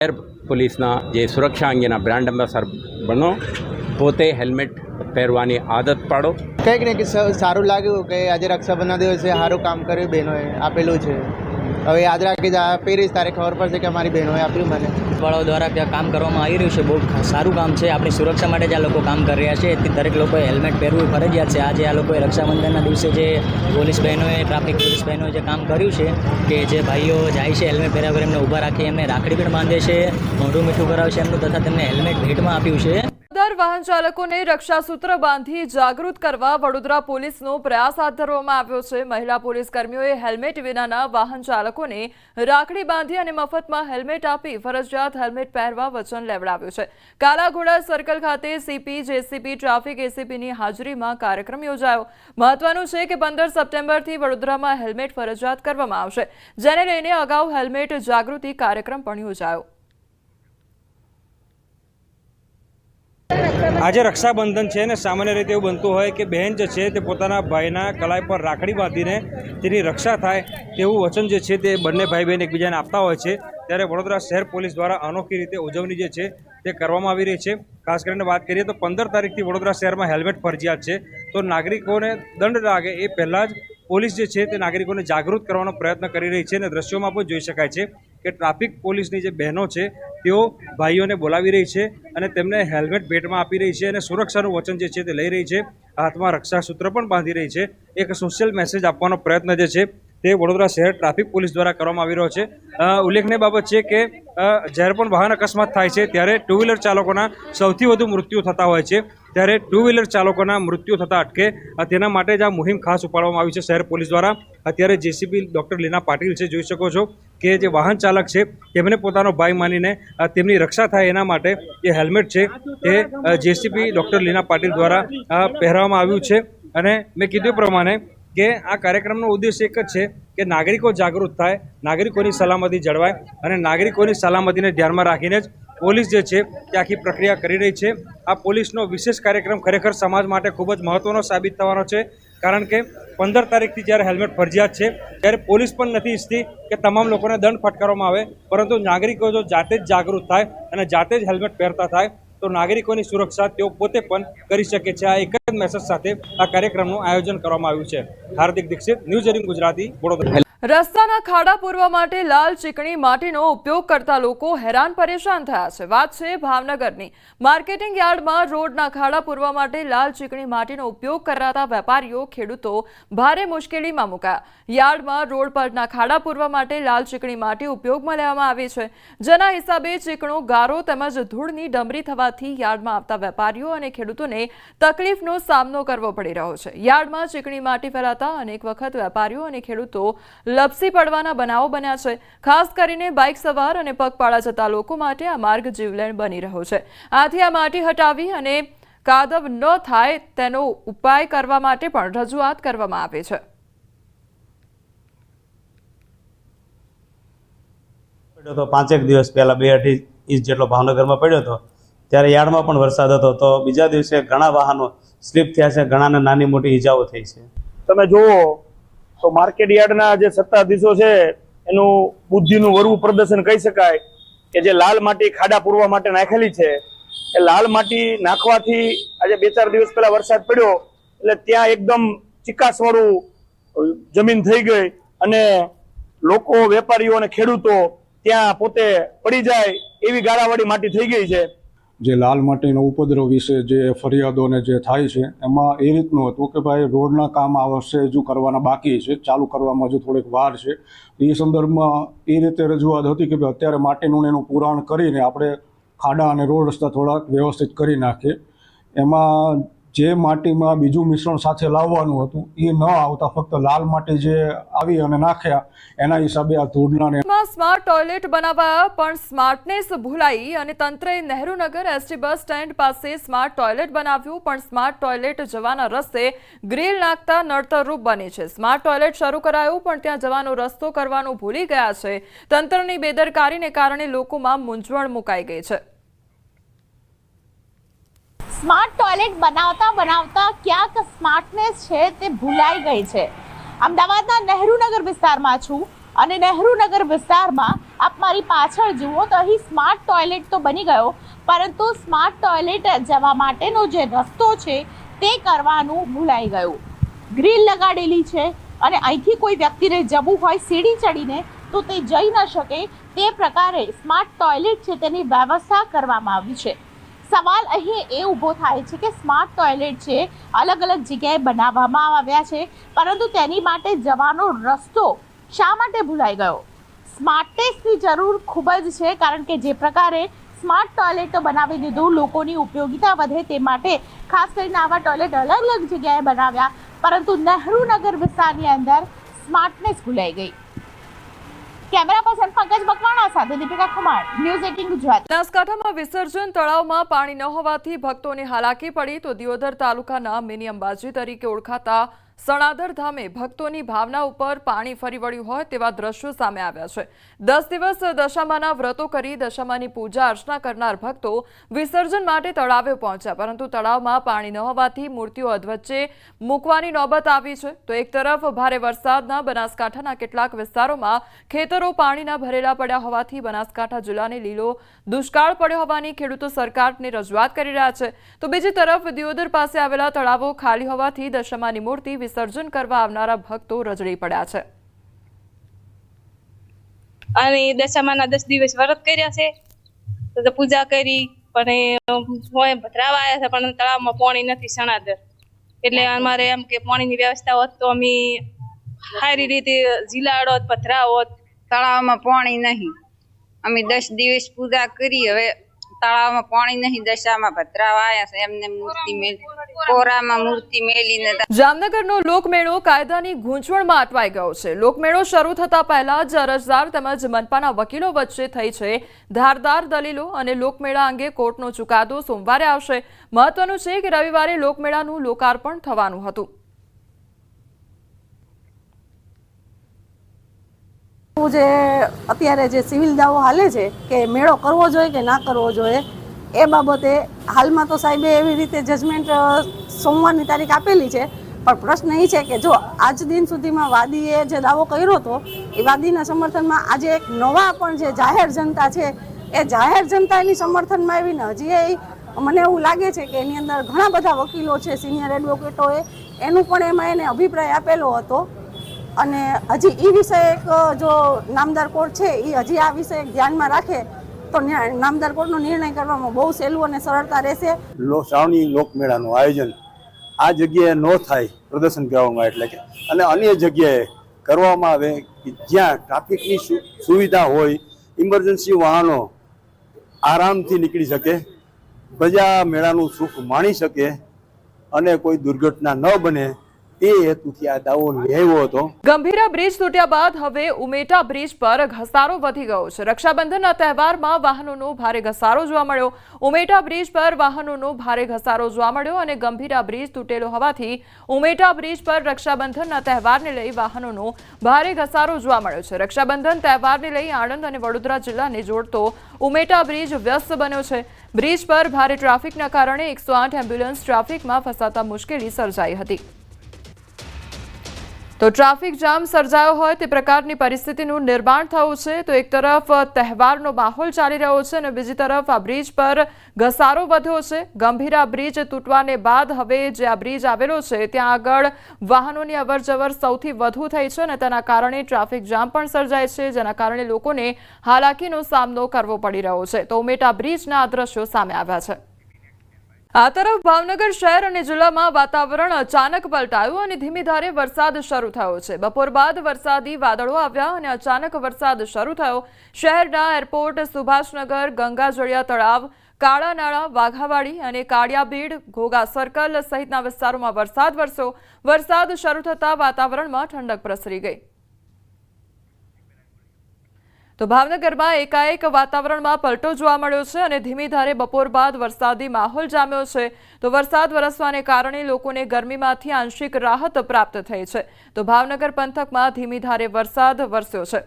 Air પોલીસના જે સુરક્ષા અંગેના બ્રાન્ડ એમ્બેસેડર બનો, પોતે હેલ્મેટ પહેરવાની આદત પાડો। કંઈક ને કંઈક સારું લાગ્યું કે આજે રક્ષાબંધન દિવસે સારું કામ કર્યું, બહેનોએ આપેલું છે। હવે યાદ રાખી પહેરીશ તારે ખબર પડશે કે અમારી બહેનોએ આપ્યું મને। વાળાઓ દ્વારા ત્યાં કામ કરવામાં આવી રહ્યું છે, બહુ સારું કામ છે। આપણી સુરક્ષા માટે જ આ લોકો કામ કરી રહ્યા છે, એથી દરેક લોકોએ હેલ્મેટ પહેરવું ફરજિયાત છે। આજે આ લોકોએ રક્ષાબંધનના દિવસે જે પોલીસ બહેનોએ, ટ્રાફિક પોલીસ બહેનોએ જે કામ કર્યું છે કે જે ભાઈઓ જાય છે હેલ્મેટ પહેર્યા વગર એમને ઊભા રાખી એમને રાખડી પણ બાંધે છે, મોઢું મીઠું કરાવે છે એમનું, તથા તેમને હેલ્મેટ ભેટમાં આપ્યું છે। વાહન ચાલકોને રક્ષાસૂત્ર બાંધી જાગૃત કરવા વડોદરા પોલીસનો પ્રયાસ હાથ ધરવામાં આવ્યો છે। મહિલા પોલીસ કર્મીઓએ હેલ્મેટ વિનાના વાહન ચાલકોને રાખડી બાંધી અને મફતમાં હેલ્મેટ આપી ફરજિયાત હેલ્મેટ પહેરવા વચન લેવડાવ્યું છે। કાલાઘોડા સર્કલ ખાતે સીપી, જેસીપી, ટ્રાફિક એસીપીની હાજરીમાં કાર્યક્રમ યોજાયો। મહત્વનું છે કે 15 સપ્ટેમ્બરથી વડોદરામાં હેલ્મેટ ફરજિયાત કરવામાં આવશે, જેને લઈને અગાઉ હેલ્મેટ જાગૃતિ કાર્યક્રમ પણ યોજાયો। આજે રક્ષાબંધન છે ને સામાન્ય રીતે એવું બનતું હોય કે બહેન જે છે તે પોતાના ભાઈના કલાઈ પર રાખડી બાંધીને તેની રક્ષા થાય તેવું વચન જે છે તે બંને ભાઈ બહેન એકબીજાને આપતા હોય છે। ત્યારે વડોદરા શહેર પોલીસ દ્વારા અનોખી રીતે ઉજવણી જે છે તે કરવામાં આવી રહી છે। ખાસ કરીને વાત કરીએ તો 15 તારીખથી વડોદરા શહેરમાં હેલ્મેટ ફરજિયાત છે, તો નાગરિકોને દંડ લાગે એ પહેલાં જ પોલીસ જે છે તે નાગરિકોને જાગૃત કરવાનો પ્રયત્ન કરી રહી છે। અને દ્રશ્યોમાં પણ જોઈ શકાય છે કે ટ્રાફિક પોલીસની જે બહેનો છે તેઓ ભાઈઓને બોલાવી રહી છે અને તેમને હેલ્મેટ ભેટમાં આપી રહી છે અને સુરક્ષાનું વચન જે છે તે લઈ રહી છે, હાથમાં રક્ષાસૂત્ર પણ બાંધી રહી છે। એક સોશિયલ મેસેજ આપવાનો પ્રયત્ન જે છે તે વડોદરા શહેર ટ્રાફિક પોલીસ દ્વારા કરવામાં આવી રહ્યો છે। ઉલ્લેખનીય બાબત છે કે જ્યારે પણ વાહન અકસ્માત થાય છે ત્યારે ટુ વ્હીલર ચાલકોના સૌથી વધુ મૃત્યુ થતા હોય છે, ત્યારે ટુ વ્હીલર ચાલકોના મૃત્યુ થતાં અટકે તેના માટે જ આ મુહિમ ખાસ ઉપાડવામાં આવી છે શહેર પોલીસ દ્વારા। અત્યારે જેસીપી ડૉક્ટર લીના પાટીલ છે, જોઈ શકો છો કે જે વાહન ચાલક છે તેમને પોતાનો ભાઈ માનીને તેમની રક્ષા થાય એના માટે જે હેલ્મેટ છે તે જેસીપી ડૉક્ટર લીના પાટીલ દ્વારા પહેરવામાં આવ્યું છે। અને મેં કીધું પ્રમાણે કે આ કાર્યક્રમનો ઉદ્દેશ એક જ છે કે નાગરિકો જાગૃત થાય, નાગરિકોની સલામતી જળવાય અને નાગરિકોની સલામતીને ધ્યાનમાં રાખીને જ પોલીસ જે છે તે આખી પ્રક્રિયા કરી રહી છે। આ પોલીસનો વિશેષ કાર્યક્રમ ખરેખર સમાજ માટે ખૂબ જ મહત્ત્વનો સાબિત થવાનો છે, કારણ કે 15 તારીખથી જ્યારે હેલ્મેટ ફરજિયાત છે ત્યારે પોલીસ પણ નથી ઈચ્છતી કે તમામ લોકોને દંડ ફટકારવામાં આવે, પરંતુ નાગરિકો જો જાતે જ જાગૃત થાય અને જાતે જ હેલ્મેટ પહેરતા થાય તો નાગરિકોની સુરક્ષા તેઓ પોતે પણ કરી શકે છે। આ એક જ મેસેજ સાથે આ કાર્યક્રમનું આયોજન કરવામાં આવ્યું છે। હાર્દિક દીક્ષિત, ન્યૂઝ 18 ગુજરાતી, વડોદરા। રસ્તાના ખાડા પૂરવા માટે લાલ ચીકણી માટીનો ઉપયોગ કરતા લોકો હેરાન પરેશાન થયા છે। વાત છે ભાવનગરની। માર્કેટિંગ યાર્ડમાં રોડના ખાડા પૂરવા માટે લાલ ચીકણી માટીનો ઉપયોગ કરાતા વેપારીઓ, ખેડૂતો ભારે મુશ્કેલીમાં મુકાયા। યાર્ડમાં રોડ પરના ખાડા પૂરવા માટે લાલ ચીકણી માટી ઉપયોગમાં લેવામાં આવી છે, જેના હિસાબે ચીકણો, ગારો તેમજ ધૂળની ડમરી થવાથી યાર્ડમાં આવતા વેપારીઓ અને ખેડૂતોને તકલીફનો સામનો કરવો પડી રહ્યો છે। યાર્ડમાં ચીકણી માટી ફેલાતા અનેક વખત વેપારીઓ અને ખેડૂતો લપસી પડવાના બનાવો બન્યા છે। ખાસ કરીને બાઇક સવાર અને પગપાળા જતા લોકો માટે આ માર્ગ જીવલેણ બની રહ્યો છે। આથી આ માટી હટાવી અને કાદવ ન થાય તેનો ઉપાય કરવા માટે પણ રજૂઆત કરવામાં આવી છે। તો 5 દિવસ પહેલા 2-2.5 ઇંચ જેટલો ભાવનગરમાં પડ્યો હતો, ત્યારે યાર્ડમાં પણ વરસાદ હતો, તો બીજા દિવસે ઘણા વાહનો સ્લીપ થયા છે, ઘણાને નાની મોટી ઈજાઓ થઈ છે। તમે જુઓ તો માર્કેટ યાર્ડના જે સત્તાધીશો છે એનું બુદ્ધિનું વરવું પ્રદર્શન કહી શકાય કે જે લાલ માટી ખાડા પૂરવા માટે નાખેલી છે, એ લાલ માટી નાખવાથી આજે 2-4 દિવસ પહેલા વરસાદ પડ્યો એટલે ત્યાં એકદમ ચીકાસવાળું જમીન થઈ ગઈ અને લોકો, વેપારીઓ અને ખેડૂતો ત્યાં પોતે પડી જાય એવી ગાળાવાળી માટી થઈ ગઈ છે। જે લાલ માટીનો ઉપદ્રવ વિશે જે ફરિયાદોને જે થાય છે એમાં એ રીતનું હતું કે ભાઈ રોડના કામ આ વર્ષે હજુ કરવાના બાકી છે, ચાલુ કરવામાં હજુ થોડીક વાર છે। એ સંદર્ભમાં એ રીતે રજૂઆત હતી કે ભાઈ અત્યારે માટીનું એનું પુરાણ કરીને આપણે ખાડા અને રોડ રસ્તા થોડાક વ્યવસ્થિત કરી નાખીએ। એમાં જે માટીમાં બીજું મિશ્રણ સાથે લાવવાનું હતું એ ન આવતા ફક્ત લાલ માટી જે આવી અને નાખ્યા એના હિસાબે આ ધૂળના સ્માર્ટ ટોયલેટ બનાવાયા પણ સ્માર્ટનેસ ભૂલાઈ અને તંત્રએ નહેરુનગર એસટી બસ સ્ટેન્ડ પાસે સ્માર્ટ ટોયલેટ બનાવ્યું, પણ સ્માર્ટ ટોયલેટ જવાના રસ્તે ગ્રીલ નાખતા નડતરરૂપ બની છે। સ્માર્ટ ટોયલેટ શરૂ કરાયું પણ ત્યાં જવાનો રસ્તો કરવાનું ભૂલી ગયા છે। તંત્રની બેદરકારીને કારણે લોકોમાં મૂંઝવણ મુકાઈ ગઈ છે। સ્માર્ટ ટોયલેટ બનાવતા ક્યાંક સ્માર્ટનેસ છે તે ભૂલાઈ ગઈ છે। અમદાવાદના નહેરુનગર વિસ્તારમાં છું અને નહેરુનગર વિસ્તારમાં આપ મારી પાછળ જુઓ તો અહીં સ્માર્ટ ટોયલેટ તો બની ગયો, પરંતુ સ્માર્ટ ટોયલેટ જવા માટેનો જે રસ્તો છે તે કરવાનું ભૂલાઈ ગયું. ગ્રીલ લગાડેલી છે અને અહીંથી કોઈ વ્યક્તિને જવું હોય સીડી ચડીને તો તે જઈ ન શકે તે પ્રકારે સ્માર્ટ ટોયલેટ છે તેની વ્યવસ્થા કરવામાં આવી છે. સવાલ અહીં એ ઊભો થાય છે કે સ્માર્ટ ટોયલેટ છે અલગ અલગ જગ્યાએ બનાવવામાં આવ્યા છે, પરંતુ તેની માટે જવાનો રસ્તો શા માટે ભૂલાઈ ગયો? સ્માર્ટનેસની જરૂર ખૂબ જ છે, કારણ કે જે પ્રકારે સ્માર્ટ ટોયલેટો બનાવી દીધું, લોકોની ઉપયોગિતા વધે તે માટે ખાસ કરીને આવા ટોયલેટ અલગ અલગ જગ્યાએ બનાવ્યા, પરંતુ નહેરુનગર વિસ્તારની અંદર સ્માર્ટનેસ ભૂલાઈ ગઈ. કેમેરા પર્સન પંકજ બકવાણા સાથે દીપિકા કુમાર, ન્યૂઝ 18 ગુજરાત. બનાસકાંઠામાં વિસર્જન તળાવમાં પાણી ન હોવાથી ભક્તોને હાલાકી પડી તો દિયોદર તાલુકાના મિની અંબાજી તરીકે ઓળખાતા સણાદર ધામે ભક્તોની ભાવના ઉપર પાણી ફરી વળ્યું હોય તેવા દ્રશ્યો સામે આવ્યા છે. 10 દિવસ દશામાના વ્રતો કરી દશામાની પૂજા અર્ચના કરનાર ભક્તો વિસર્જન માટે તળાવે પહોંચ્યા, પરંતુ તળાવમાં પાણી ન હોવાથી મૂર્તિઓ અધવચ્ચે મૂકવાની નોબત આવી છે. તો એક તરફ ભારે વરસાદના બનાસકાંઠાના કેટલાક વિસ્તારોમાં ખેતરો પાણીના ભરેલા પડ્યા હોવાથી બનાસકાંઠા જિલ્લાને લીલો દુષ્કાળ પડ્યો હોવાની ખેડૂતો સરકારને રજૂઆત કરી રહ્યા છે, તો બીજી તરફ દિયોદર પાસે આવેલા તળાવો ખાલી હોવાથી દશામાની મૂર્તિ વિસર્જન કરવા આવનારા ભક્તો રજડી પડ્યા છે. અને દશામાના 10 દિવસ વ્રત કર્યા છે, તો પૂજા કરી પણ હોય ભદ્રાવા આવ્યા છે, પણ તળાવમાં પાણી નથી સણાદર, એટલે અમારે એમ કે પાણીની વ્યવસ્થા હોત તો અમે સારી રીતે જીલાડો ભદ્રા હોત. તળાવમાં પાણી નહીં, અમે 10 દિવસ પૂજા કરી, હવે તળાવમાં પાણી નહીં, દશામાં ભદ્રાવા આવ્યા છે, એમને મૂર્તિ મેલી કોરામાં મૂર્તિ મેલીને. જામનગરનો લોકમેળો કાયદાની ગૂંચવણમાં અટવાઈ ગયો છે. લોકમેળો શરૂ થતા પહેલા જ અરજદાર તેમજ મનપાના વકીલો વચ્ચે થઈ છે ધારદાર દલીલો અને લોકમેળા અંગે કોર્ટનો ચુકાદો સોમવારે આવશે. મહત્વનું છે કે રવિવારે લોકમેળાનું લોકાર્પણ થવાનું હતું. જે અત્યારે જે સિવિલ દાવો હાલે છે કે મેળો કરવો જોઈએ કે ના કરવો જોઈએ, એ બાબતે હાલમાં તો સાહેબે એવી રીતે જજમેન્ટ સોમવારની તારીખ આપેલી છે, પણ પ્રશ્ન એ છે કે જો આજ દિન સુધીમાં વાદીએ જે દાવો કર્યો હતો એ વાદીના સમર્થનમાં આજે એક નવા પણ જે જાહેર જનતા છે એ જાહેર જનતાની સમર્થનમાં આવીને હજી મને એવું લાગે છે કે એની અંદર ઘણા બધા વકીલો છે, સિનિયર એડવોકેટોએ એનું પણ એમાં એને અભિપ્રાય આપેલો હતો. અને હજી એ વિષય એક જો નામદાર કોર્ટ છે એ હજી આ વિષય ધ્યાનમાં રાખે તો નામદાર કોર્ટનો નિર્ણય કરવામાં બહુ સહેલું અને સરળતા રહેશે. શ્રાવણી લોકમેળાનું આયોજન આ જગ્યાએ ન થાય પ્રદર્શન કરવામાં, એટલે કે અને અન્ય જગ્યાએ કરવામાં આવે કે જ્યાં ટ્રાફિકની સુવિધા હોય, ઇમરજન્સી વાહનો આરામથી નીકળી શકે, પ્રજા મેળાનું સુખ માણી શકે અને કોઈ દુર્ઘટના ન બને, એ હેતુથી આ દાવો લેવો હતો. ગંભીરા બ્રિજ તૂટ્યા બાદ હવે ઉમેટા બ્રિજ પર ઘસારો વધી ગયો છે. રક્ષાબંધનના તહેવારમાં વાહનોનો ભારે ઘસારો જોવા મળ્યો. ઉમેટા બ્રિજ પર વાહનોનો ભારે ઘસારો જોવા મળ્યો અને ગંભીરા બ્રિજ તૂટેલો હોવાથી ઉમેટા બ્રિજ પર રક્ષાબંધનના તહેવારને લઈ વાહનોનો ભારે ઘસારો જોવા મળ્યો છે. રક્ષાબંધન તહેવારને લઈ આણંદ અને વડોદરા જિલ્લાને જોડતો ઉમેટા બ્રિજ વ્યસ્ત બન્યો છે. બ્રિજ પર ભારે ટ્રાફિકના કારણે 108 એમ્બ્યુલન્સ ટ્રાફિકમાં ફસાતા મુશ્કેલી સર્જાઈ હતી. તો ટ્રાફિક જામ સર્જાયો હોય તે પ્રકારની પરિસ્થિતિનું નિર્માણ થયું છે. તો એક તરફ તહેવારનો માહોલ ચાલી રહ્યો છે અને બીજી તરફ આ બ્રિજ પર ઘસારો વધ્યો છે. ગંભીરા બ્રિજ તૂટવાને બાદ હવે જે આ બ્રિજ આવેલો છે ત્યાં આગળ વાહનોની અવરજવર સૌથી વધુ થઈ છે અને તેના કારણે ટ્રાફિક જામ પણ સર્જાય છે, જેના કારણે લોકોને હાલાકીનો સામનો કરવો પડી રહ્યો છે. તો ઉમેટા બ્રિજના આ દ્રશ્યો સામે આવ્યા છે. આ તરફ ભાવનગર શહેર અને જિલ્લામાં વાતાવરણ અચાનક પલટાયું અને ધીમી ધારે વરસાદ શરૂ થયો છે. બપોર બાદ વરસાદી વાદળો આવ્યા અને અચાનક વરસાદ શરૂ થયો. શહેરના એરપોર્ટ, સુભાષનગર, ગંગાજળિયા તળાવ, કાળા નાળા, વાઘાવાડી અને કાળિયાબીડ, ઘોઘા સર્કલ સહિતના વિસ્તારોમાં વરસાદ વરસ્યો. વરસાદ શરૂ થતાં વાતાવરણમાં ઠંડક પ્રસરી ગઈ. તો ભાવનગરમાં એકાએક વાતાવરણમાં પલટો જોવા મળ્યો છે અને ધીમી ધારે બપોર બાદ વરસાદી માહોલ જામ્યો છે. તો વરસાદ વરસવાને કારણે લોકોને ગરમીમાંથી આંશિક રાહત પ્રાપ્ત થઈ છે. તો ભાવનગર પંથકમાં ધીમી ધારે વરસાદ વરસ્યો છે.